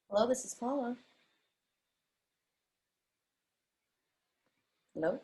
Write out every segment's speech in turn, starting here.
Hello, this is Paula. Hello?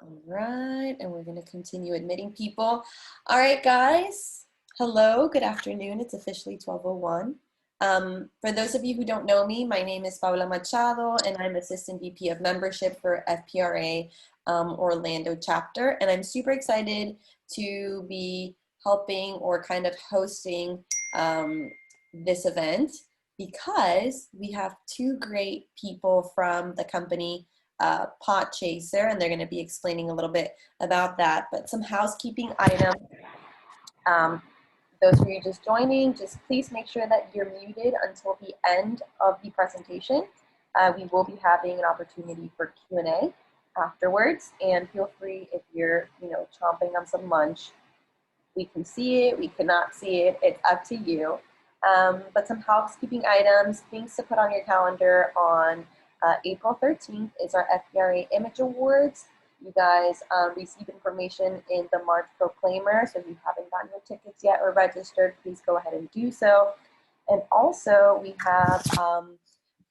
All right, and we're going to continue admitting people. All right, guys. Hello, good afternoon. It's officially 12:01. For those of you who don't know me, my name is Paula Machado, and I'm Assistant VP of Membership for FPRA Orlando Chapter. And I'm super excited to be helping or kind of hosting this event because we have two great people from the company Podchaser, and they're going to be explaining a little bit about that. But some housekeeping items. Those of you just joining, just please make sure that you're muted until the end of the presentation. We will be having an opportunity for Q&A afterwards, and feel free if you're, chomping on some lunch. We can see it, we cannot see it, it's up to you. But some housekeeping items, things to put on your calendar on April 13th is our FPRA Image Awards. You guys receive information in the March Proclaimer, so if you haven't gotten your tickets yet or registered, please go ahead and do so. And also, we have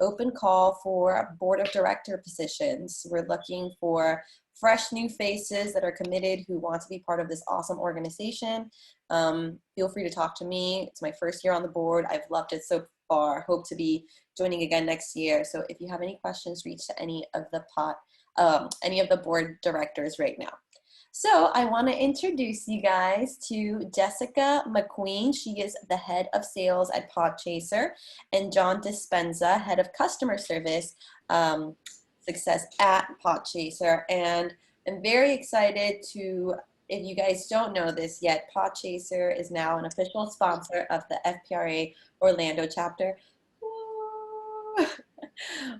open call for board of director positions. We're looking for fresh new faces that are committed who want to be part of this awesome organization. Feel free to talk to me. It's my first year on the board. I've loved it so far. Hope to be joining again next year. So if you have any questions, reach to any of the board directors right now. So I want to introduce you guys to Jessica Mcqueen. She is the head of sales at Podchaser, and John Dispenza, head of customer service success at Podchaser. And I'm very excited to, if you guys don't know this yet, Podchaser is now an official sponsor of the FPRA Orlando chapter.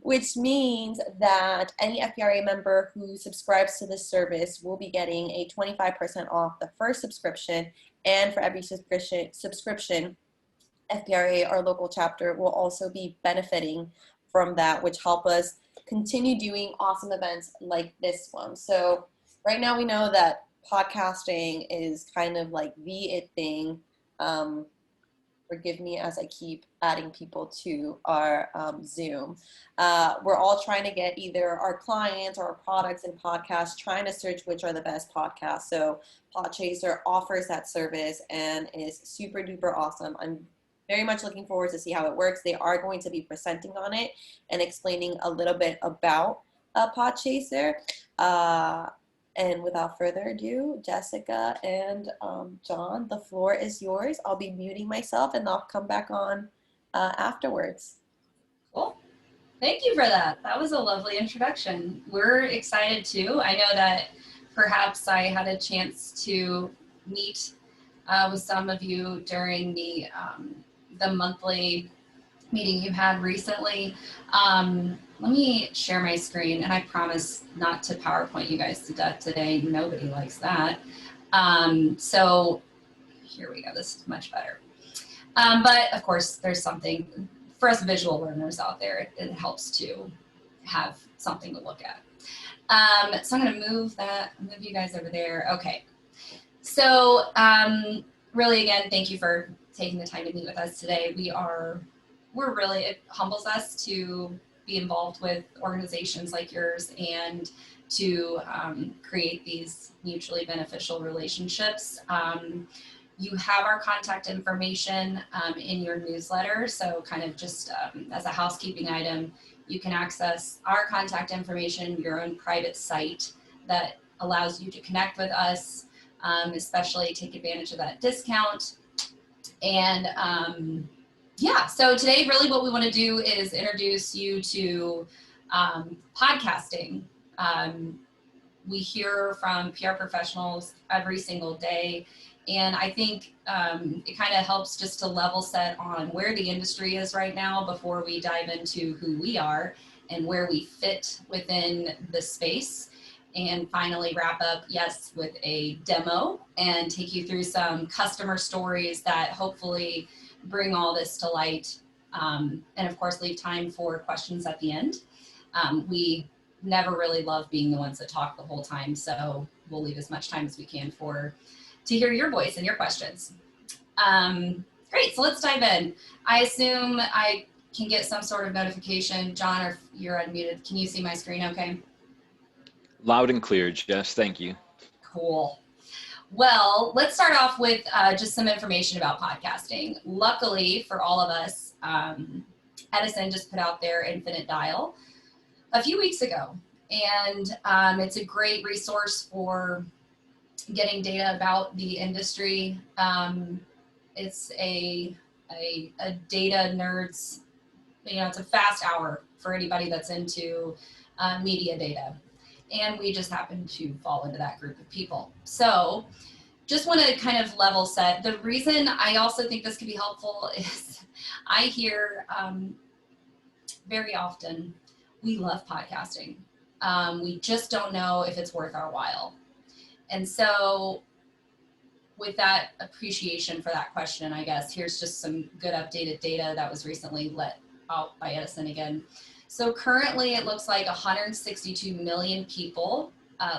Which means that any FPRA member who subscribes to this service will be getting a 25% off the first subscription, and for every subscription, FPRA, our local chapter, will also be benefiting from that, which help us continue doing awesome events like this one. So right now we know that podcasting is kind of like the it thing. Forgive me as I keep adding people to our Zoom. We're all trying to get either our clients or our products and podcasts, trying to search which are the best podcasts. So Podchaser offers that service and is super duper awesome. I'm very much looking forward to see how it works. They are going to be presenting on it and explaining a little bit about Podchaser. And without further ado, Jessica and John, the floor is yours. I'll be muting myself and I'll come back on afterwards. Cool. Thank you for that. That was a lovely introduction. We're excited too. I know that perhaps I had a chance to meet with some of you during the monthly meeting you had recently. Let me share my screen, and I promise not to PowerPoint you guys to death today. Nobody likes that. So here we go. This is much better. But of course, there's something for us visual learners out there. It helps to have something to look at. So I'm going to move you guys over there. Okay. So really, again, thank you for taking the time to meet with us today. It humbles us to be involved with organizations like yours and to create these mutually beneficial relationships. You have our contact information in your newsletter, so kind of just as a housekeeping item, you can access our contact information, your own private site that allows you to connect with us, especially take advantage of that discount. And yeah, so today really what we want to do is introduce you to podcasting We hear from PR professionals every single day. And I think it kind of helps just to level set on where the industry is right now before we dive into who we are and where we fit within the space. And finally wrap up, yes, with a demo and take you through some customer stories that hopefully bring all this to light. And of course, leave time for questions at the end. We never really love being the ones that talk the whole time, so we'll leave as much time as we can to hear your voice and your questions. Great, so let's dive in. I assume I can get some sort of notification. John, or if you're unmuted, can you see my screen okay? Loud and clear, Jess, thank you. Cool. Well, let's start off with just some information about podcasting. Luckily for all of us, Edison just put out their Infinite Dial a few weeks ago. And it's a great resource for getting data about the industry. It's a data nerds, it's a fast hour for anybody that's into media data. And we just happen to fall into that group of people. So just want to kind of level set. The reason I also think this could be helpful is I hear very often, we love podcasting. We just don't know if it's worth our while. And so with that appreciation for that question, I guess, here's just some good updated data that was recently let out by Edison again. So currently it looks like 162 million people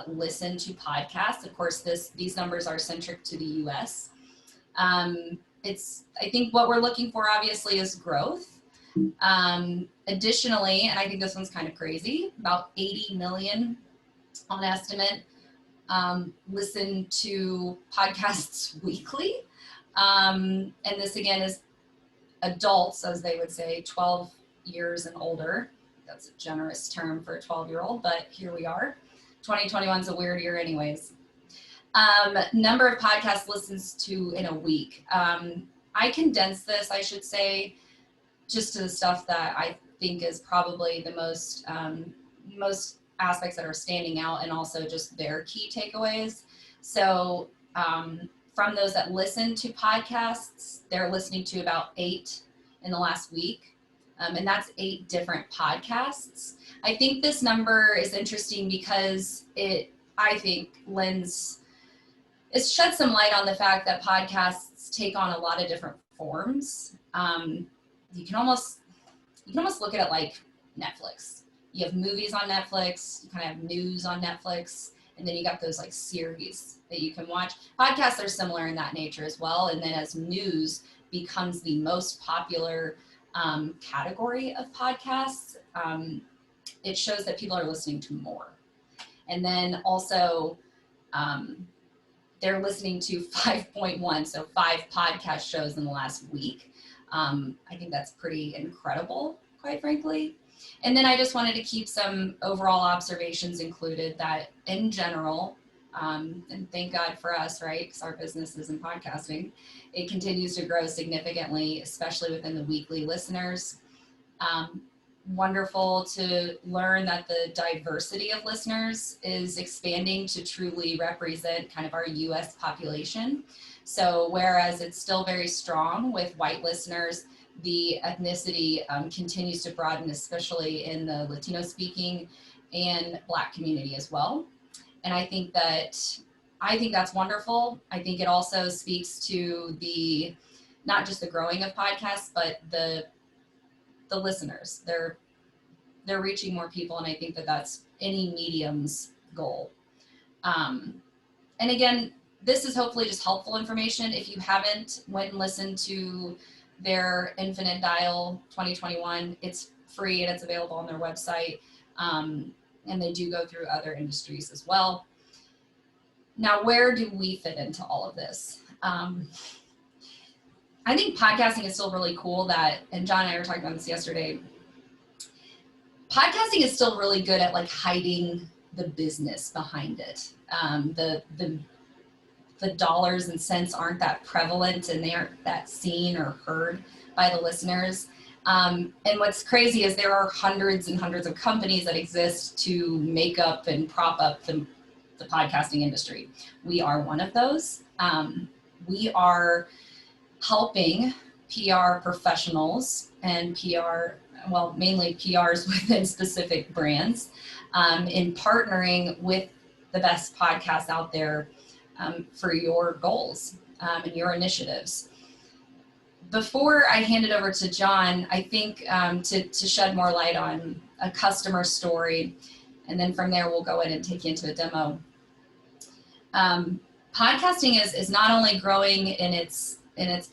listen to podcasts. Of course, these numbers are centric to the US. I think what we're looking for obviously is growth. Additionally, and I think this one's kind of crazy, about 80 million on estimate listen to podcasts weekly. And this again is adults, as they would say, 12 years and older. That's a generous term for a 12-year-old, but here we are. 2021 is a weird year anyways. Number of podcasts listens to in a week. I condensed this, I should say, just to the stuff that I think is probably the most aspects that are standing out and also just their key takeaways. So from those that listen to podcasts, they're listening to about 8 in the last week. And that's 8 different podcasts. I think this number is interesting because I think it sheds some light on the fact that podcasts take on a lot of different forms. You can almost look at it like Netflix. You have movies on Netflix, you kind of have news on Netflix, and then you got those like series that you can watch. Podcasts are similar in that nature as well. And then as news becomes the most popular category of podcasts, it shows that people are listening to more. And then also they're listening to 5.1, so 5 podcast shows in the last week. I think that's pretty incredible, quite frankly. And then I just wanted to keep some overall observations included that in general, and thank God for us, right? Because our business is in podcasting. It continues to grow significantly, especially within the weekly listeners. Wonderful to learn that the diversity of listeners is expanding to truly represent kind of our US population. So whereas it's still very strong with white listeners, the ethnicity continues to broaden, especially in the Latino speaking and Black community as well. And I think that's wonderful. I think it also speaks to not just the growing of podcasts, but the listeners. They're reaching more people, and I think that's any medium's goal. And again, this is hopefully just helpful information. If you haven't went and listened to their Infinite Dial 2021, it's free and it's available on their website. And they do go through other industries as well. Now, where do we fit into all of this? I think podcasting is still really cool and John and I were talking about this yesterday. Podcasting is still really good at like hiding the business behind it. The dollars and cents aren't that prevalent and they aren't that seen or heard by the listeners. And what's crazy is there are hundreds and hundreds of companies that exist to make up and prop up the podcasting industry. We are one of those. We are helping PR professionals and PR, well, mainly PRs within specific brands, in partnering with the best podcasts out there for your goals and your initiatives. Before I hand it over to John, I think to shed more light on a customer story, and then from there we'll go in and take you into a demo. Podcasting is not only growing in its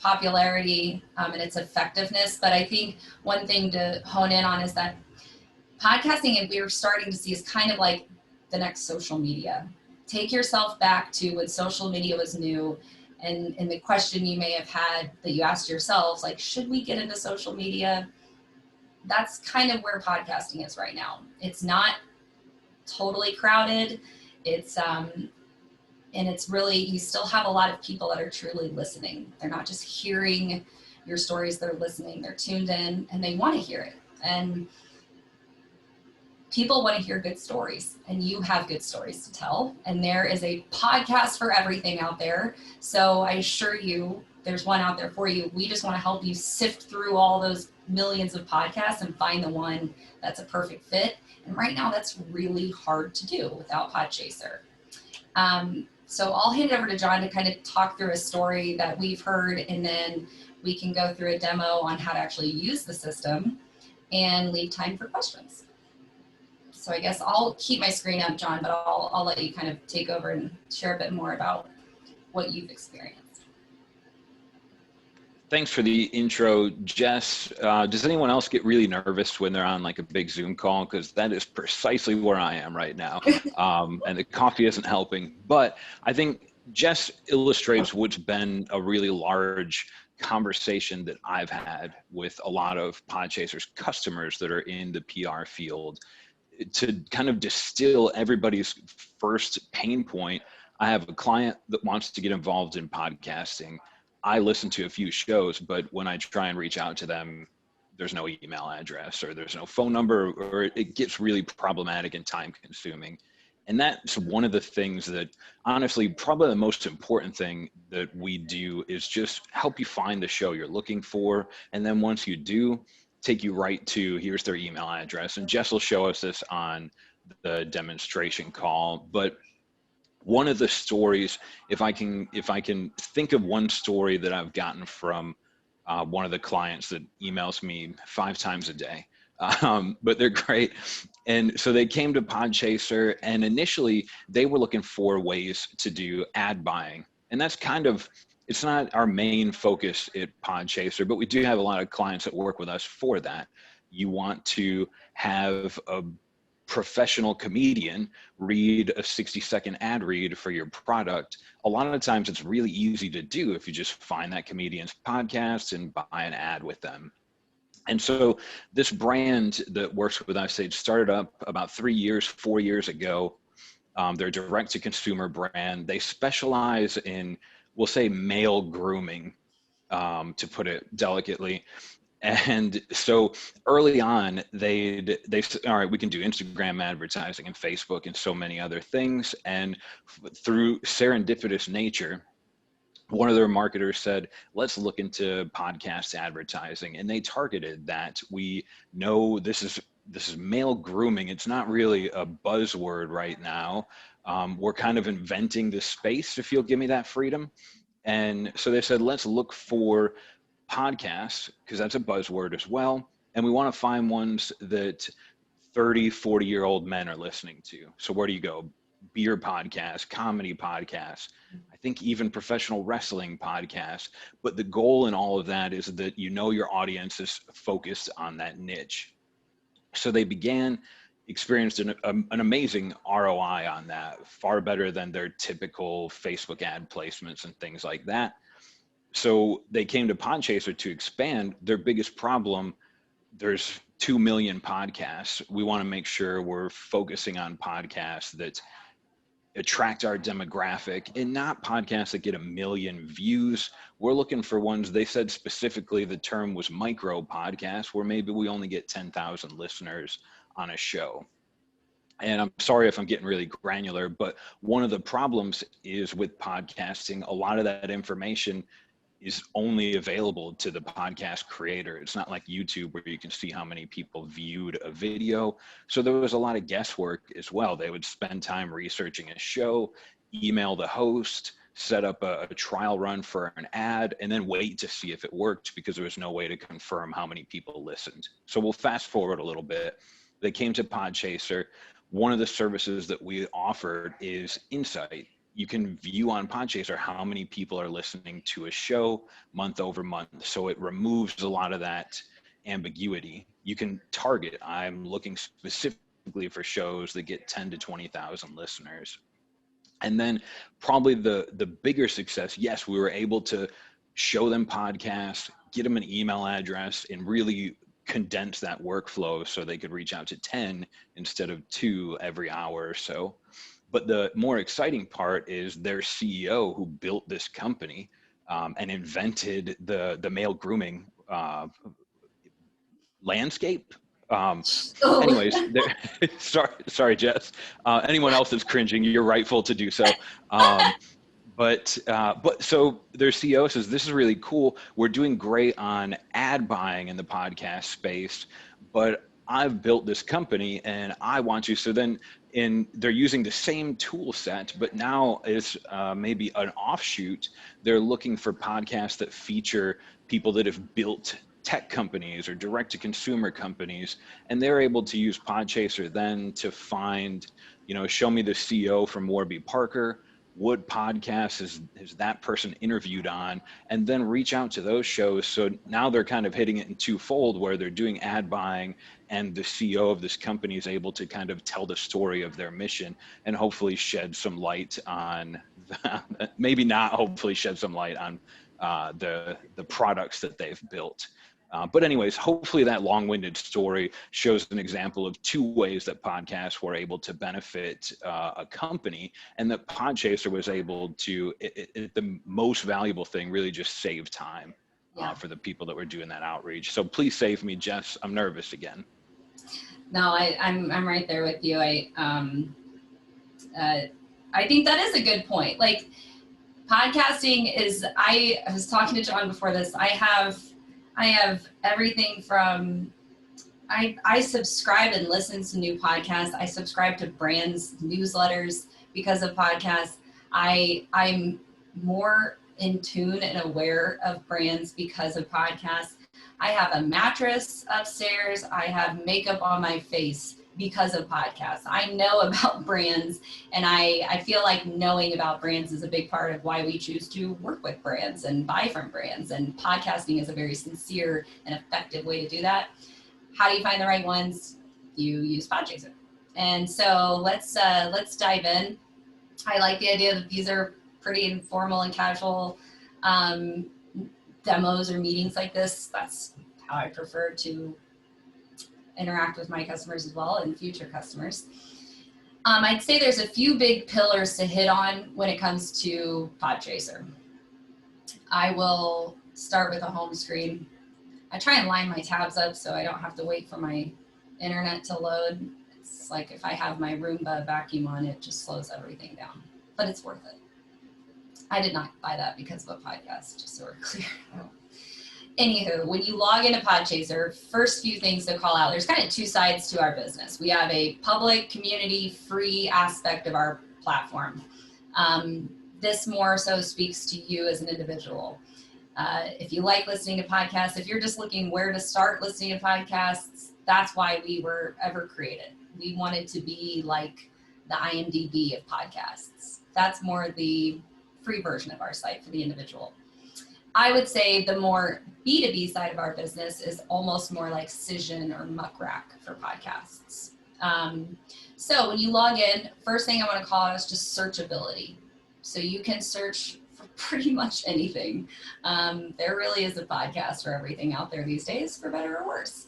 popularity and its effectiveness, but I think one thing to hone in on is that podcasting, we're starting to see, is kind of like the next social media. Take yourself back to when social media was new, and the question you may have had that you asked yourselves, like, should we get into social media? That's kind of where podcasting is right now. It's not totally crowded. It's and it's really, you still have a lot of people that are truly listening. They're not just hearing your stories, they're listening, they're tuned in, and they want to hear it. And people want to hear good stories, and you have good stories to tell. And there is a podcast for everything out there. So I assure you, there's one out there for you. We just want to help you sift through all those millions of podcasts and find the one that's a perfect fit. And right now, that's really hard to do without Podchaser. So I'll hand it over to John to kind of talk through a story that we've heard, and then we can go through a demo on how to actually use the system and leave time for questions. So I guess I'll keep my screen up, John, but I'll let you kind of take over and share a bit more about what you've experienced. Thanks for the intro, Jess. Does anyone else get really nervous when they're on like a big Zoom call? Because that is precisely where I am right now. And the coffee isn't helping. But I think Jess illustrates what's been a really large conversation that I've had with a lot of Podchaser's customers that are in the PR field. To kind of distill everybody's first pain point, I have a client that wants to get involved in podcasting. I listen to a few shows, but when I try and reach out to them, there's no email address or there's no phone number, or it gets really problematic and time consuming. And that's one of the things that, honestly, probably the most important thing that we do is just help you find the show you're looking for. And then once you do, take you right to, here's their email address. And Jess will show us this on the demonstration call. But one of the stories, if I can think of one story that I've gotten from one of the clients that emails me 5 times a day, but they're great. And so they came to Podchaser, and initially they were looking for ways to do ad buying. And that's kind of, it's not our main focus at Podchaser, but we do have a lot of clients that work with us for that. You want to have a professional comedian read a 60-second ad read for your product. A lot of the times it's really easy to do if you just find that comedian's podcast and buy an ad with them. And so this brand that works with us, they started up about 4 years ago. They're a direct-to-consumer brand. They specialize in, we'll say, male grooming, to put it delicately. And so early on, they said, all right, we can do Instagram advertising and Facebook and so many other things. And through serendipitous nature, one of their marketers said, let's look into podcast advertising. And they targeted that. We know this is male grooming. It's not really a buzzword right now. We're kind of inventing this space, if you'll give me that freedom. And so they said, let's look for podcasts, because that's a buzzword as well. And we want to find ones that 30, 40-year-old men are listening to. So where do you go? Beer podcasts, comedy podcasts, I think even professional wrestling podcasts. But the goal in all of that is that you know your audience is focused on that niche. So they experienced an amazing ROI on that, far better than their typical Facebook ad placements and things like that. So they came to Podchaser to expand. Their biggest problem, there's 2 million podcasts. We want to make sure we're focusing on podcasts that attract our demographic, and not podcasts that get 1 million views. We're looking for ones, they said specifically the term was micro podcasts, where maybe we only get 10,000 listeners on a show. And I'm sorry if I'm getting really granular, but one of the problems is with podcasting, a lot of that information is only available to the podcast creator. It's not like YouTube where you can see how many people viewed a video. So there was a lot of guesswork as well. They would spend time researching a show, email the host, set up a trial run for an ad, and then wait to see if it worked, because there was no way to confirm how many people listened. So we'll fast forward a little bit. They came to Podchaser. One of the services that we offered is Insight. You can view on Podchaser how many people are listening to a show month over month. So it removes a lot of that ambiguity. You can target, I'm looking specifically for shows that get 10 to 20,000 listeners. And then probably the bigger success, yes, we were able to show them podcasts, get them an email address, and really condense that workflow so they could reach out to 10 instead of 2 every hour or so. But the more exciting part is their CEO, who built this company and invented the male grooming landscape. Anyways, sorry, Jess. Anyone else that's cringing, you're rightful to do so. But so their CEO says, this is really cool. We're doing great on ad buying in the podcast space, but I've built this company and I want you. So then they're using the same tool set, but now it's maybe an offshoot. They're looking for podcasts that feature people that have built tech companies or direct to consumer companies. And they're able to use Podchaser then to find, show me the CEO from Warby Parker. What podcast is that person interviewed on, and then reach out to those shows. So now they're kind of hitting it in twofold, where they're doing ad buying and the CEO of this company is able to kind of tell the story of their mission and hopefully shed some light on maybe not hopefully shed some light on the products that they've built. But anyways, hopefully that long-winded story shows an example of 2 ways that podcasts were able to benefit a company, and that Podchaser was able to, the most valuable thing, really just save time for the people that were doing that outreach. So please save me, Jess. I'm nervous again. No, I'm right there with you. I think that is a good point. Like, podcasting is, I was talking to John before this, I have everything from, I subscribe and listen to new podcasts. I subscribe to brands' newsletters because of podcasts. I'm more in tune and aware of brands because of podcasts. I have a mattress upstairs. I have makeup on my face because of podcasts. I know about brands, and I feel like knowing about brands is a big part of why we choose to work with brands and buy from brands. And podcasting is a very sincere and effective way to do that. How do you find the right ones? You use Podchaser. And so let's dive in. I like the idea that these are pretty informal and casual demos or meetings like this. That's how I prefer to interact with my customers as well, and future customers. I'd say there's a few big pillars to hit on when it comes to Podchaser. I will start with a home screen. I try and line my tabs up so I don't have to wait for my internet to load. It's like if I have my Roomba vacuum on, it just slows everything down, but it's worth it. I did not buy that because of a podcast, just so we're clear. Anywho, when you log into Podchaser, first few things to call out, there's kind of 2 sides to our business. We have a public, community, free aspect of our platform. This more so speaks to you as an individual. If you like listening to podcasts, if you're just looking where to start listening to podcasts, that's why we were ever created. We wanted to be like the IMDb of podcasts. That's more the free version of our site for the individual. I would say the more B2B side of our business is almost more like Cision or Muckrack for podcasts. So when you log in, first thing I want to call out is just searchability. So you can search for pretty much anything. There really is a podcast for everything out there these days, for better or worse.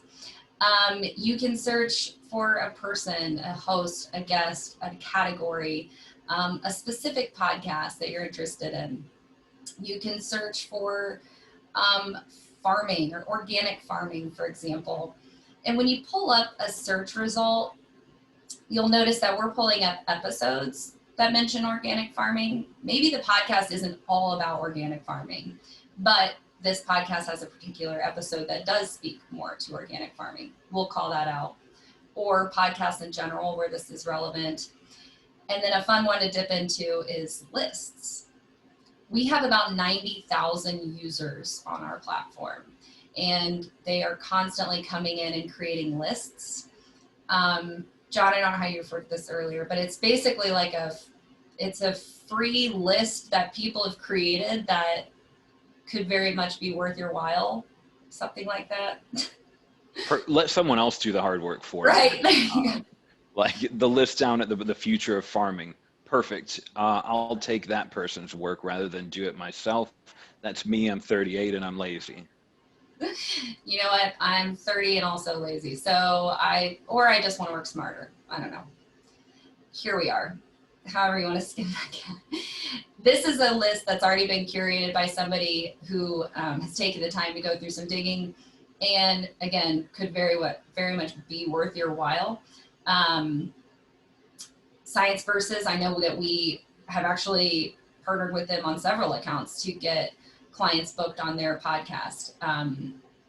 You can search for a person, a host, a guest, a category. a specific podcast that you're interested in. You can search for farming or organic farming, for example. And when you pull up a search result, you'll notice that we're pulling up episodes that mention organic farming. Maybe the podcast isn't all about organic farming, but this podcast has a particular episode that does speak more to organic farming. We'll call that out. Or podcasts in general where this is relevant. And then a fun one to dip into is lists. We have about 90,000 users on our platform, and they are constantly coming in and creating lists. John, I don't know how you referred to this earlier, but it's basically like it's a free list that people have created that could very much be worth your while, something like that. Let someone else do the hard work for right. you. Like the list down at the future of farming. Perfect. I'll take that person's work rather than do it myself. That's me. I'm 38 and I'm lazy. You know what? I'm 30 and also lazy. So I just want to work smarter. I don't know. Here we are. However you want to skin that cat. This is a list that's already been curated by somebody who has taken the time to go through some digging, and again, could very much be worth your while. Science Versus, I know that we have actually partnered with them on several accounts to get clients booked on their podcast.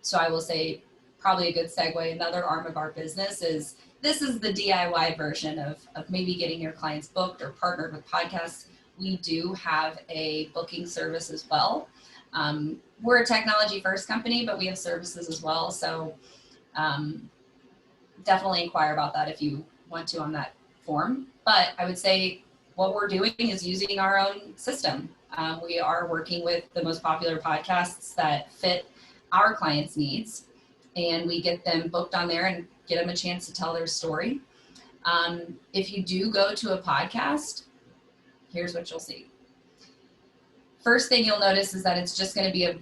So I will say probably a good segue, another arm of our business is, this is the DIY version of maybe getting your clients booked or partnered with podcasts. We do have a booking service as well. We're a technology first company, but we have services as well. So definitely inquire about that if you want to on that form. But I would say what we're doing is using our own system. We are working with the most popular podcasts that fit our clients' needs, and we get them booked on there and get them a chance to tell their story. If you do go to a podcast, here's what you'll see. First thing you'll notice is that it's just going to be a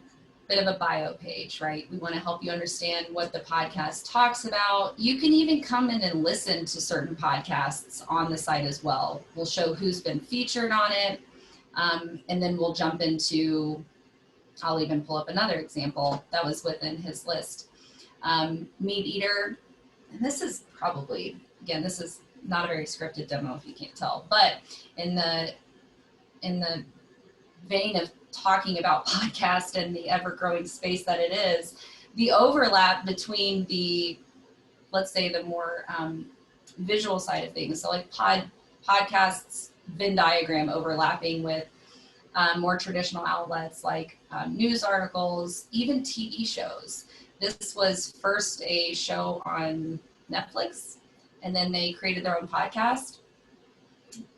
bit of a bio page, right? We want to help you understand what the podcast talks about. You can even come in and listen to certain podcasts on the site as well. We'll show who's been featured on it. And then we'll jump into, I'll even pull up another example that was within his list. Meat Eater, and this is probably, again, this is not a very scripted demo if you can't tell, but in the vein of talking about podcast and the ever-growing space that it is, the overlap between the, let's say, the more visual side of things, so like podcasts, Venn diagram overlapping with more traditional outlets like news articles, even TV shows. This was first a show on Netflix, and then they created their own podcast.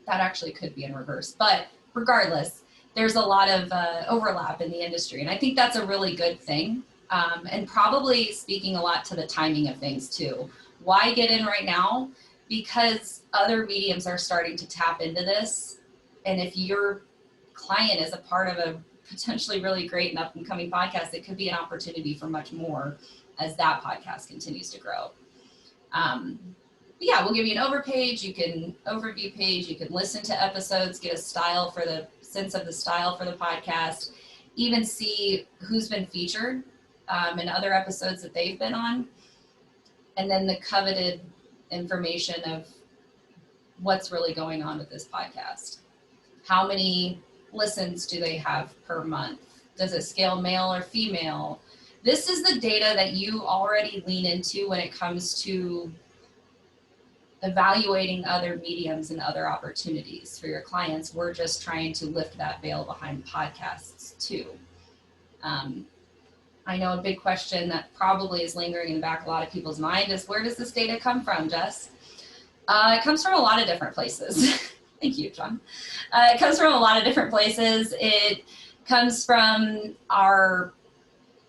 That actually could be in reverse, but regardless, there's a lot of overlap in the industry, and I think that's a really good thing, and probably speaking a lot to the timing of things too. Why get in right now? Because other mediums are starting to tap into this, and if your client is a part of a potentially really great and up-and-coming podcast, it could be an opportunity for much more as that podcast continues to grow. Yeah, we'll give you an overview page. You can listen to episodes, get a style for the sense of the style for the podcast, even see who's been featured in other episodes that they've been on, and then the coveted information of what's really going on with this podcast. How many listens do they have per month? Does it scale male or female? This is the data that you already lean into when it comes to evaluating other mediums and other opportunities for your clients. We're just trying to lift that veil behind podcasts too. I know a big question that probably is lingering in the back of a lot of people's mind is, where does this data come from, Jess? It comes from a lot of different places. Thank you, John. It comes from a lot of different places. It comes from our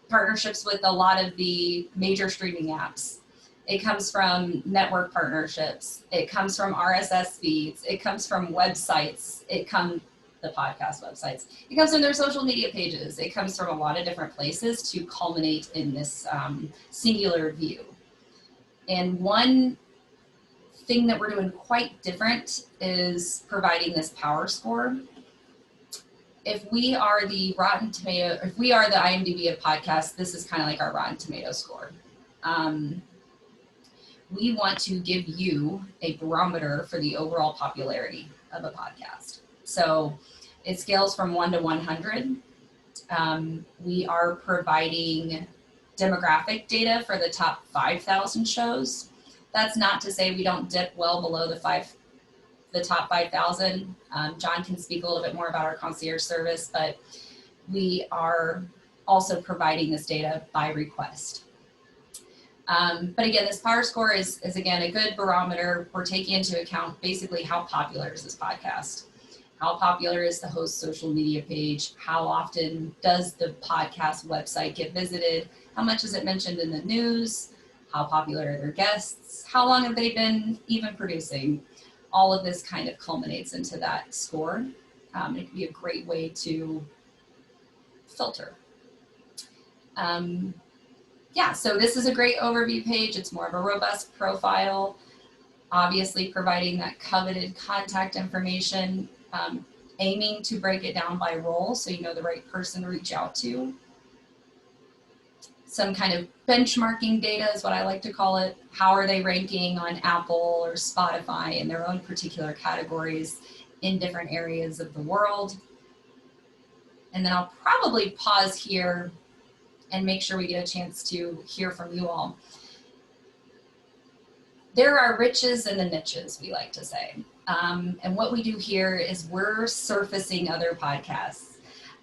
partnerships with a lot of the major streaming apps. It comes from network partnerships. It comes from RSS feeds. It comes from websites. The podcast websites. It comes from their social media pages. It comes from a lot of different places to culminate in this singular view. And one thing that we're doing quite different is providing this power score. If we are the IMDb of podcasts, this is kind of like our Rotten Tomato score. We want to give you a barometer for the overall popularity of a podcast. So it scales from 1 to 100. We are providing demographic data for the top 5,000 shows. That's not to say we don't dip well below the top 5,000. John can speak a little bit more about our concierge service, but we are also providing this data by request. But again, this power score is again a good barometer. We're taking into account basically how popular is this podcast? How popular is the host's social media page? How often does the podcast website get visited? How much is it mentioned in the news? How popular are their guests? How long have they been even producing? All of this kind of culminates into that score. It can be a great way to filter. Yeah, so this is a great overview page. It's more of a robust profile, obviously providing that coveted contact information, aiming to break it down by role so you know the right person to reach out to. Some kind of benchmarking data is what I like to call it. How are they ranking on Apple or Spotify in their own particular categories in different areas of the world? And then I'll probably pause here and make sure we get a chance to hear from you all. There are riches in the niches, we like to say. And what we do here is we're surfacing other podcasts.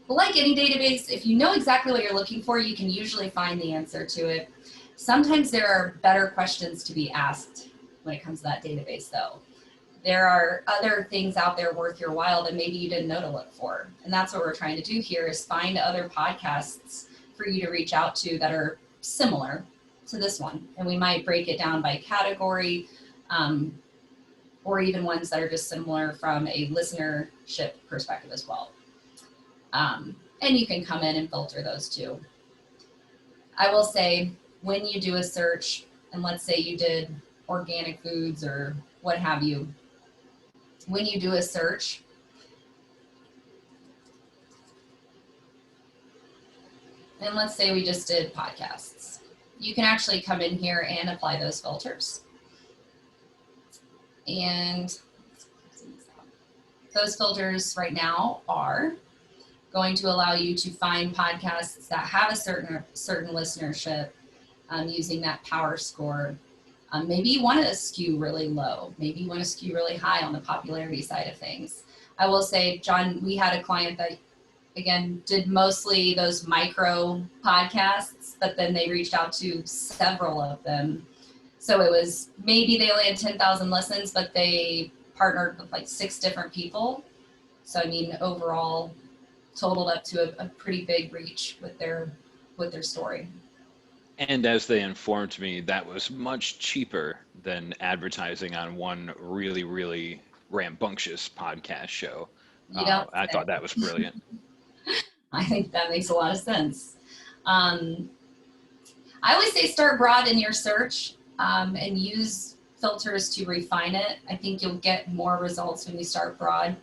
But like any database, if you know exactly what you're looking for, you can usually find the answer to it. Sometimes there are better questions to be asked when it comes to that database though. There are other things out there worth your while that maybe you didn't know to look for. And that's what we're trying to do here is find other podcasts for you to reach out to that are similar to this one. And we might break it down by category, or even ones that are just similar from a listenership perspective as well. And you can come in and filter those too. I will say when you do a search, and let's say you did organic foods or what have you, when you do a search, and let's say we just did podcasts, you can actually come in here and apply those filters. And those filters right now are going to allow you to find podcasts that have a certain listenership using that power score. Maybe you want to skew really low. Maybe you want to skew really high on the popularity side of things. I will say, John, we had a client that, again, did mostly those micro podcasts, but then they reached out to several of them. So it was maybe they only had 10,000 listens, but they partnered with like 6 different people. So I mean, overall, totaled up to a pretty big reach with their story. And as they informed me, that was much cheaper than advertising on one really, really rambunctious podcast show. I thought that was brilliant. I think that makes a lot of sense. I always say start broad in your search and use filters to refine it. I think you'll get more results when you start broad.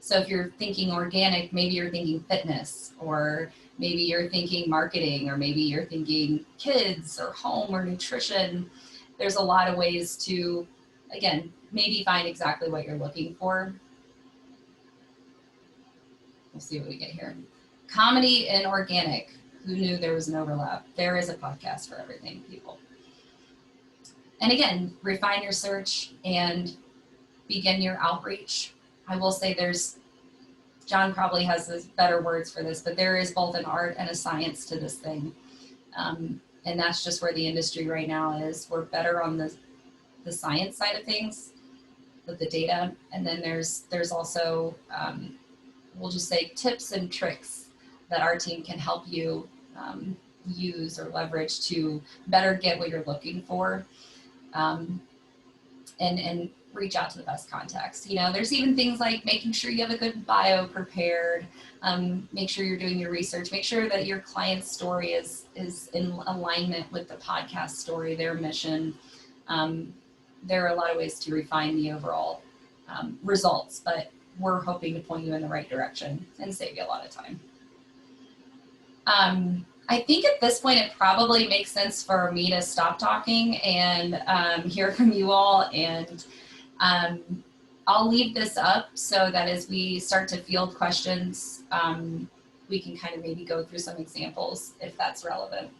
So if you're thinking organic, maybe you're thinking fitness, or maybe you're thinking marketing, or maybe you're thinking kids or home or nutrition. There's a lot of ways to, again, maybe find exactly what you're looking for. We'll see what we get here. Comedy and organic. Who knew there was an overlap? There is a podcast for everything, people. And again, refine your search and begin your outreach. I will say John probably has better words for this, but there is both an art and a science to this thing. And that's just where the industry right now is. We're better on the science side of things with the data. And then there's also, we'll just say tips and tricks that our team can help you use or leverage to better get what you're looking for. And reach out to the best contacts. You know, there's even things like making sure you have a good bio prepared, make sure you're doing your research, make sure that your client's story is in alignment with the podcast story, their mission. there are a lot of ways to refine the overall results, but we're hoping to point you in the right direction and save you a lot of time. I think at this point, it probably makes sense for me to stop talking and hear from you all. And I'll leave this up so that as we start to field questions, we can kind of maybe go through some examples if that's relevant.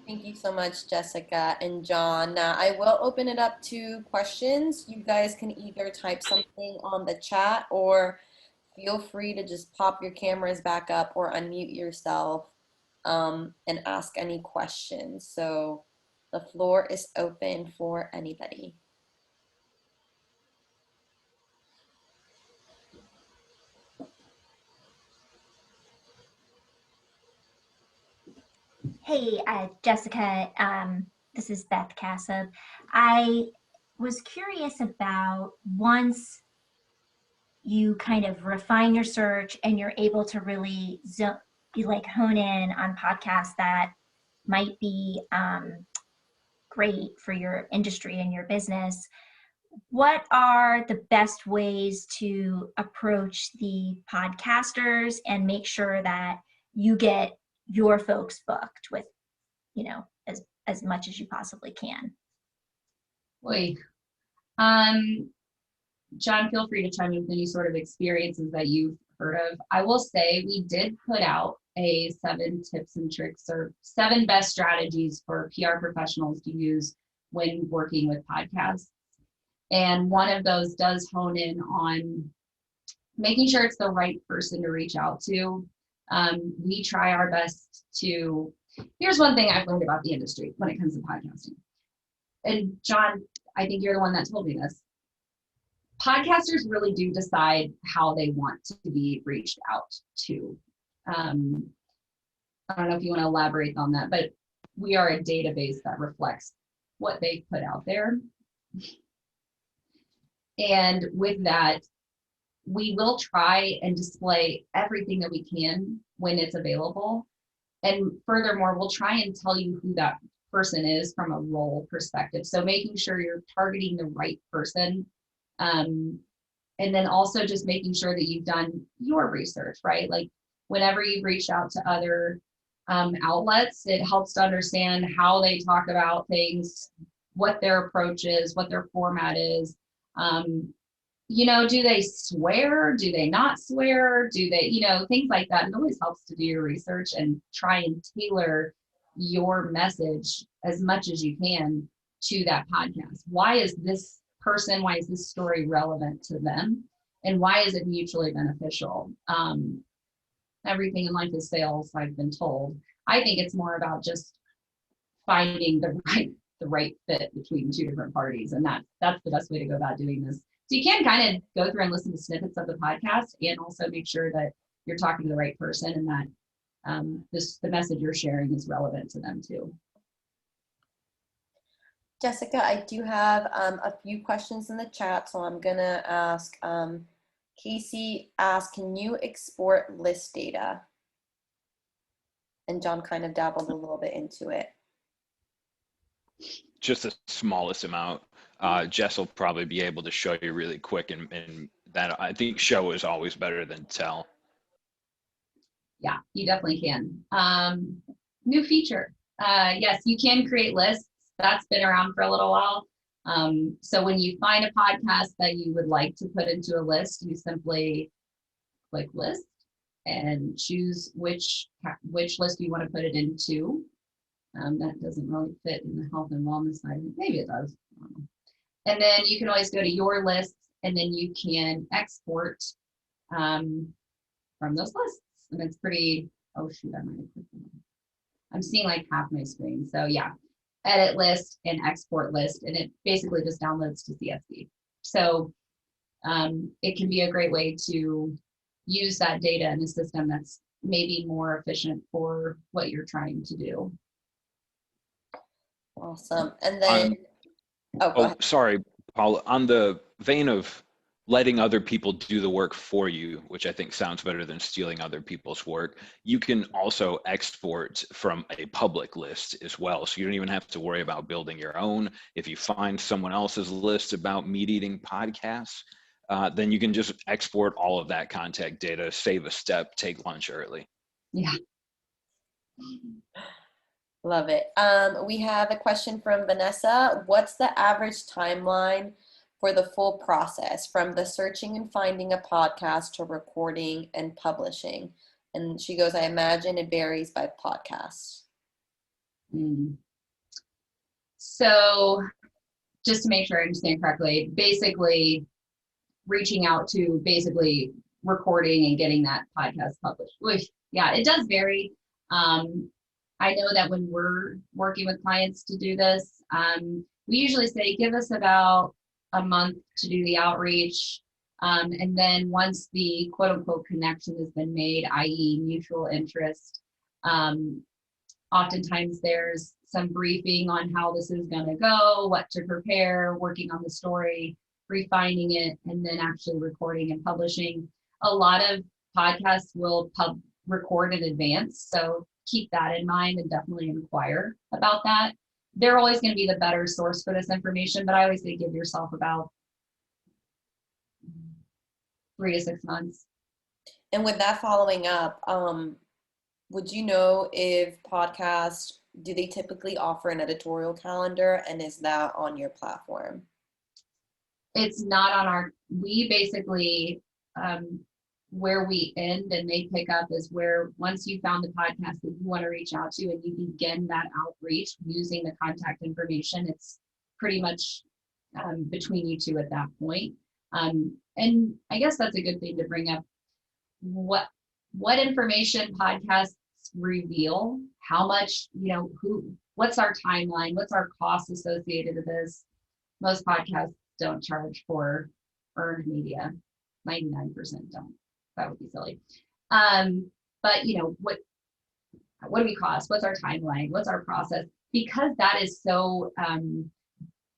Thank you so much, Jessica and John. Now, I will open it up to questions. You guys can either type something on the chat or feel free to just pop your cameras back up or unmute yourself and ask any questions. So the floor is open for anybody. Hey, Jessica, this is Beth Cassup. I was curious about once you kind of refine your search and you're able to really hone in on podcasts that might be great for your industry and your business, what are the best ways to approach the podcasters and make sure that you get your folks booked with, as much as you possibly can? Boy. John, feel free to chime in with any sort of experiences that you've heard of. I will say we did put out a 7 tips and tricks or 7 best strategies for PR professionals to use when working with podcasts. And one of those does hone in on making sure it's the right person to reach out to. We try our best to, here's one thing I've learned about the industry when it comes to podcasting. And John, I think you're the one that told me this. Podcasters really do decide how they want to be reached out to. I don't know if you want to elaborate on that, but we are a database that reflects what they put out there. And with that, we will try and display everything that we can when it's available. And furthermore, we'll try and tell you who that person is from a role perspective. So making sure you're targeting the right person. And then also just making sure that you've done your research, right? Like whenever you've reached out to other outlets, it helps to understand how they talk about things, what their approach is, what their format is. Do they swear? Do they not swear? Do they, things like that. It always helps to do your research and try and tailor your message as much as you can to that podcast. Why is this story relevant to them? And why is it mutually beneficial? Everything in life is sales, I've been told. I think it's more about just finding the right fit between 2 different parties. And that's the best way to go about doing this. So you can kind of go through and listen to snippets of the podcast and also make sure that you're talking to the right person and that the message you're sharing is relevant to them too. Jessica, I do have a few questions in the chat, so I'm gonna ask, Casey asked, can you export list data? And John kind of dabbled a little bit into it. Just the smallest amount. Jess will probably be able to show you really quick, and that I think show is always better than tell. Yeah, you definitely can. New feature. Yes, you can create lists. That's been around for a little while. So when you find a podcast that you would like to put into a list, you simply click list and choose which list you want to put it into. That doesn't really fit in the health and wellness side. Maybe it does. I don't know. And then you can always go to your lists and then you can export from those lists. And it's pretty, oh shoot, I might have clicked on it. I'm seeing like half my screen. So yeah, edit list and export list. And it basically just downloads to CSV. So it can be a great way to use that data in a system that's maybe more efficient for what you're trying to do. Awesome. And then, go ahead. Sorry, Paul, on the vein of letting other people do the work for you, which I think sounds better than stealing other people's work. You can also export from a public list as well. So you don't even have to worry about building your own. If you find someone else's list about meat eating podcasts, then you can just export all of that contact data, save a step, take lunch early. Yeah. Love it. We have a question from Vanessa. What's the average timeline for the full process, from the searching and finding a podcast to recording and publishing? And she goes, I imagine it varies by podcast. So just to make sure I understand correctly, basically reaching out to basically recording and getting that podcast published. Which, yeah, it does vary. I know that when we're working with clients to do this, we usually say, give us about a month to do the outreach. And then once the quote unquote connection has been made, i.e. mutual interest, oftentimes there's some briefing on how this is going to go, what to prepare, working on the story, refining it, and then actually recording and publishing. A lot of podcasts will record in advance, so keep that in mind and definitely inquire about that. They're always going to be the better source for this information, but I always say give yourself about 3 to 6 months. And with that following up, would you know if podcasts, do they typically offer an editorial calendar, and is that on your platform? It's not on our, we basically, where we end and they pick up is where once you found the podcast that you want to reach out to and you begin that outreach using the contact information, it's pretty much between you two at that point. And I guess that's a good thing to bring up. What information podcasts reveal, how much, what's our timeline, what's our cost associated with this. Most podcasts don't charge for earned media. 99% don't. That would be silly. But what do we cost? What's our timeline? What's our process? Because that is so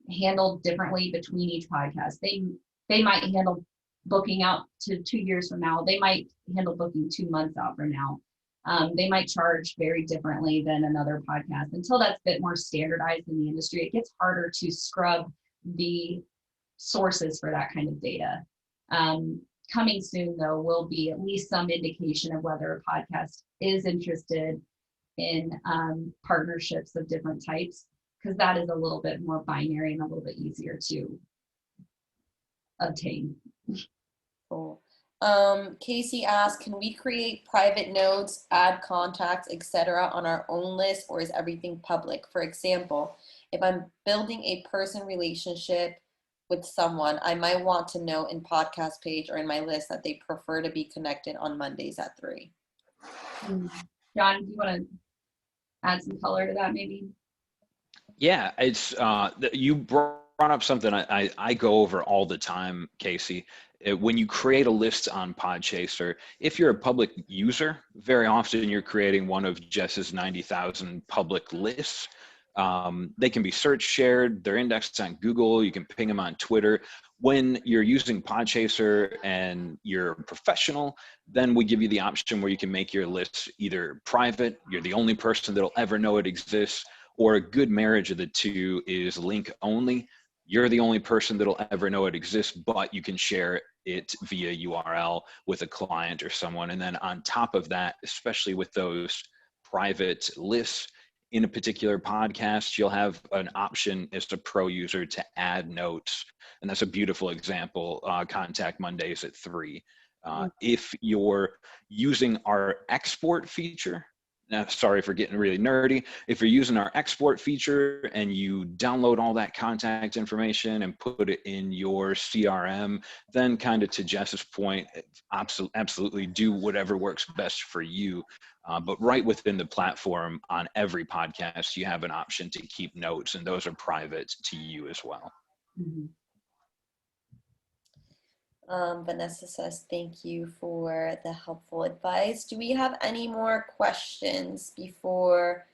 handled differently between each podcast. They might handle booking out to 2 years from now. They might handle booking 2 months out from now. They might charge very differently than another podcast. Until that's a bit more standardized in the industry, it gets harder to scrub the sources for that kind of data. Coming soon, though, will be at least some indication of whether a podcast is interested in partnerships of different types, because that is a little bit more binary and a little bit easier to obtain. Cool. Casey asked, can we create private notes, add contacts, etc. on our own list, or is everything public? For example, if I'm building a person relationship with someone, I might want to know in podcast page or in my list that they prefer to be connected on Mondays at 3. John, do you want to add some color to that maybe? Yeah, it's you brought up something I go over all the time, Casey. When you create a list on Podchaser, if you're a public user, very often you're creating one of Jess's 90,000 public lists. They can be search shared, they're indexed on Google, you can ping them on Twitter. When you're using Podchaser and you're professional, then we give you the option where you can make your list either private, you're the only person that'll ever know it exists, or a good marriage of the two is link only. You're the only person that'll ever know it exists, but you can share it via URL with a client or someone. And then on top of that, especially with those private lists, in a particular podcast, you'll have an option as a pro user to add notes. And that's a beautiful example, Contact Mondays at 3. If you're using our export feature, now, sorry for getting really nerdy. If you're using our export feature and you download all that contact information and put it in your CRM, then kind of to Jess's point, absolutely do whatever works best for you. But right within the platform on every podcast, you have an option to keep notes, and those are private to you as well. Mm-hmm. Vanessa says, thank you for the helpful advice. Do we have any more questions before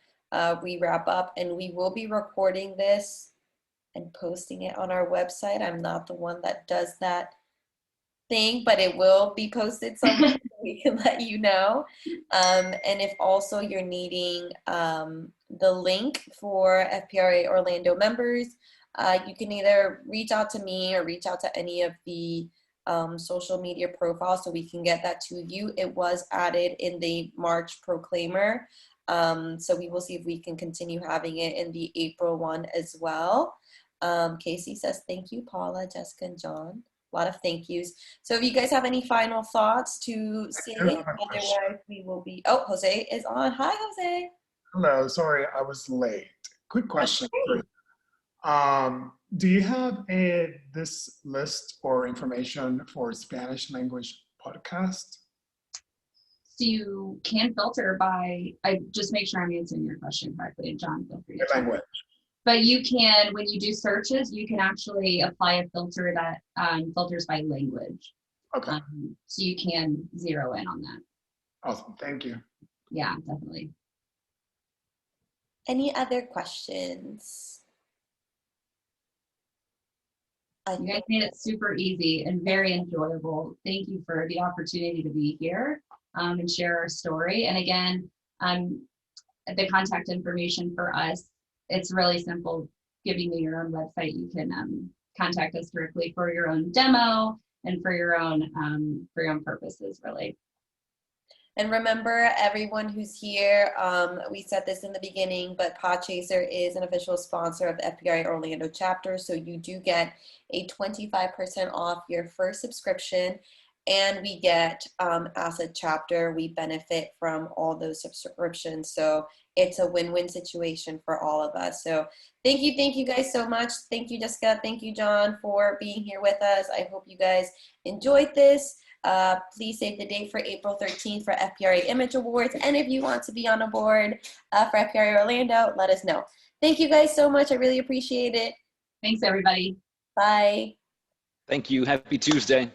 we wrap up? And we will be recording this and posting it on our website. I'm not the one that does that thing, but it will be posted somewhere. We can let you know. And if also you're needing the link for FPRA Orlando members, you can either reach out to me or reach out to any of the social media profiles so we can get that to you. It was added in the March Proclaimer. So we will see if we can continue having it in the April one as well. Casey says, thank you, Paula, Jessica, and John. A lot of thank yous. So if you guys have any final thoughts to say, otherwise we will be, oh, Jose is on. Hi, Jose. Hello, sorry, I was late. Quick question for you. Do you have this list or information for Spanish language podcast? So you can filter by, I just make sure I'm answering your question correctly, and John, feel free to Language. But you can, when you do searches, you can actually apply a filter that filters by language. Okay. So you can zero in on that. Awesome, thank you. Yeah, definitely. Any other questions? You guys made it super easy and very enjoyable. Thank you for the opportunity to be here and share our story. And again, the contact information for us, it's really simple. Giving you your own website, you can contact us directly for your own demo and for your own purposes, really. And remember, everyone who's here, we said this in the beginning, but Podchaser is an official sponsor of the FPRA Orlando chapter, so you do get a 25% off your first subscription, and we get, as a chapter, we benefit from all those subscriptions, so it's a win-win situation for all of us. So thank you guys so much. Thank you, Jessica. Thank you, John, for being here with us. I hope you guys enjoyed this. Please save the date for April 13th for FPRA Image Awards. And if you want to be on a board for FPRA Orlando, let us know. Thank you guys so much. I really appreciate it. Thanks, everybody. Bye. Thank you. Happy Tuesday.